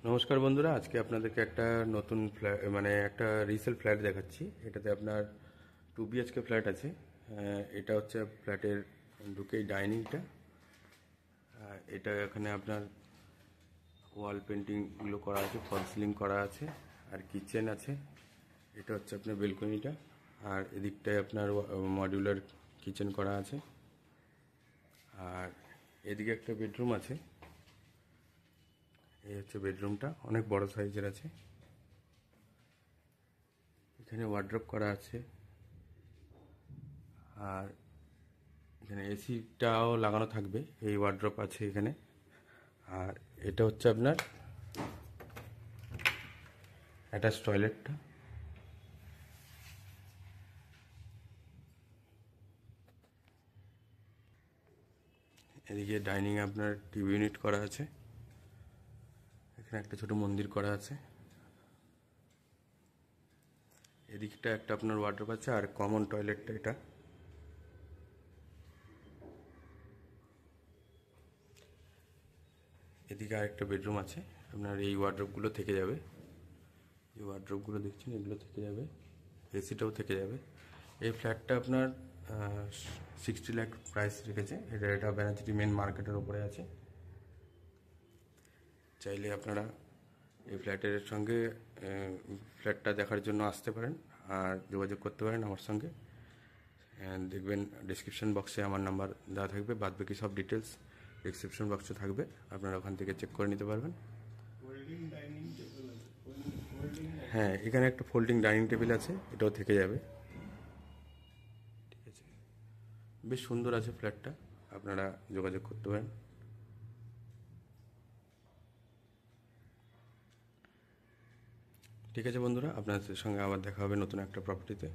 নমস্কার বন্ধুরা, আজকে আপনাদেরকে একটা নতুন ফ্ল্যাট মানে একটা রিসেল ফ্ল্যাট দেখাচ্ছি। এটাতে আপনার 2 BHK ফ্ল্যাট আছে। এটা হচ্ছে ফ্ল্যাটের ঢুকেই ডাইনিংটা। এটা এখানে আপনার ওয়াল পেন্টিংগুলো করা আছে, ফল সিলিং করা আছে, আর কিচেন আছে। এটা হচ্ছে আপনার বেলকনিটা, আর এদিকটায় আপনার মডিউলার কিচেন করা আছে। আর এদিকে একটা বেডরুম আছে। এই হচ্ছে বেডরুমটা, অনেক বড় সাইজের আছে। এখানে ওয়ার্ড্রপ করা আছে, আর এখানে এসিটাও লাগানো থাকবে। এই ওয়ার্ড্রপ আছে এখানে। আর এটা হচ্ছে আপনার অ্যাটাচ টয়লেটটা। এদিকে ডাইনিং আপনার টিভি ইউনিট করা আছে। এখানে একটা ছোট মন্দির করা আছে। এদিকটা একটা আপনার ওয়ার্ড্রপ আছে, আর কমন টয়লেটটা এটা। এদিকে আরেকটা বেডরুম আছে। আপনার এই ওয়ার্ড্রপগুলো থেকে যাবে। এই ওয়ার্ড্রপগুলো দেখছেন, এগুলো থেকে যাবে। এসিটাও থেকে যাবে। এই ফ্ল্যাটটা আপনার 60 লাখ প্রাইস রেখেছে। এটা ব্যানার্জি মেন মার্কেটের ওপরে আছে। চাইলে আপনারা এই ফ্ল্যাটের সঙ্গে ফ্ল্যাটটা দেখার জন্য আসতে পারেন, আর যোগাযোগ করতে পারেন আমার সঙ্গে। দেখবেন ডিসক্রিপশন বক্সে আমার নাম্বার দেওয়া থাকবে, বাদবাকি সব ডিটেলস ডিসক্রিপশন বক্সে থাকবে। আপনারা ওখান থেকে চেক করে নিতে পারবেন। হ্যাঁ, এখানে একটা ফোল্ডিং ডাইনিং টেবিল আছে, এটাও থেকে যাবে। ঠিক আছে, বেশ সুন্দর আছে ফ্ল্যাটটা, আপনারা যোগাযোগ করতে পারেন। ঠিক আছে বন্ধুরা, আপনাদের সঙ্গে আবার দেখা হবে নতুন একটা প্রপার্টিতে।